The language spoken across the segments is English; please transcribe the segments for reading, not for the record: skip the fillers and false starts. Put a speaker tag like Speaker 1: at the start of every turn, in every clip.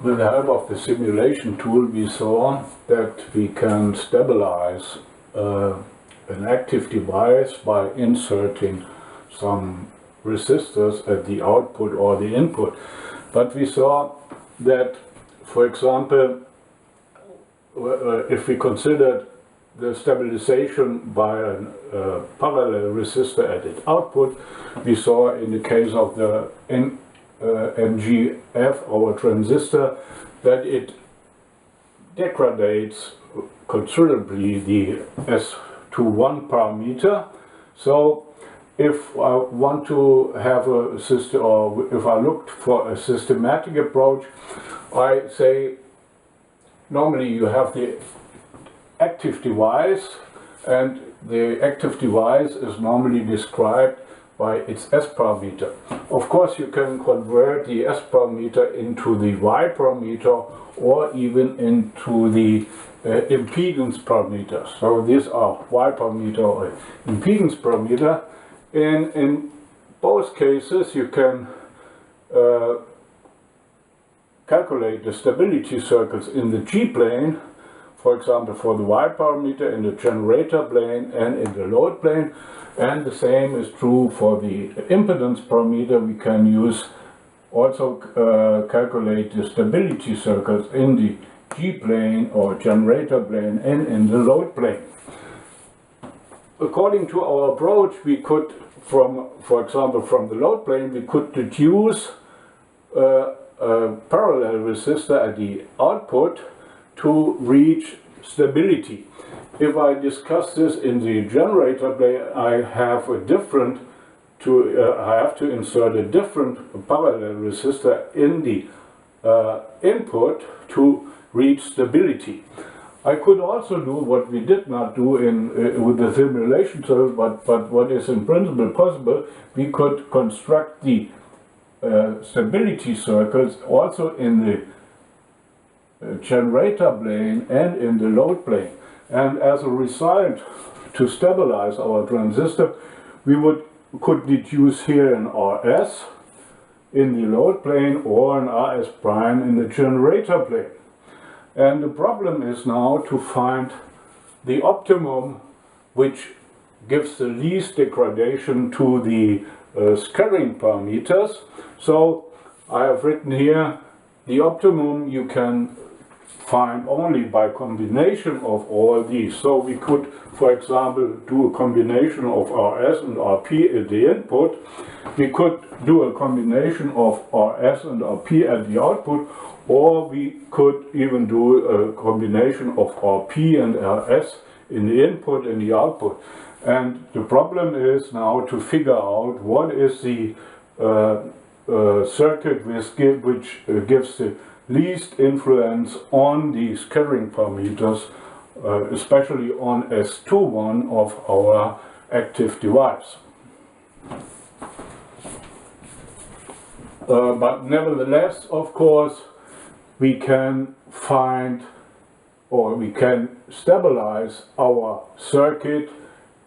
Speaker 1: with the help of the simulation tool, we saw that we can stabilize an active device by inserting some resistors at the output or the input. But we saw that, for example, if we considered the stabilization by a parallel resistor at its output, we saw in the case of the NGF, our transistor, that it degrades considerably the S21 parameter. So if I want to have a system, or if I looked for a systematic approach, I say normally you have the active device, and the active device is normally described by its S parameter. Of course, you can convert the S parameter into the Y parameter or even into the impedance parameter. So these are Y parameter or impedance parameter. And in both cases, you can calculate the stability circles in the G plane, for example, for the Y parameter in the generator plane and in the load plane. And the same is true for the impedance parameter. We can use also calculate the stability circles in the G plane or generator plane and in the load plane. According to our approach, we could, for example, from the load plane, we could deduce a parallel resistor at the output to reach stability. If I discuss this in the generator plane, I have to insert a different parallel resistor in the input to reach stability. I could also do what we did not do with the simulation tool, but what is in principle possible. We could construct the stability circles also in the generator plane and in the load plane. And as a result, to stabilize our transistor, we could deduce here an RS in the load plane or an RS prime in the generator plane. And the problem is now to find the optimum which gives the least degradation to the scattering parameters. So I have written here the optimum you can find only by combination of all these. So we could, for example, do a combination of RS and RP at the input. We could do a combination of RS and RP at the output, or we could even do a combination of RP and RS in the input and the output. And the problem is now to figure out what is the circuit which gives the least influence on the scattering parameters, especially on S21 of our active device. But nevertheless, of course, we can find, or we can stabilize our circuit,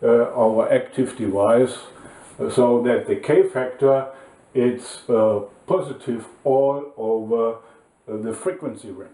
Speaker 1: our active device, so that the K factor is positive all over the frequency range.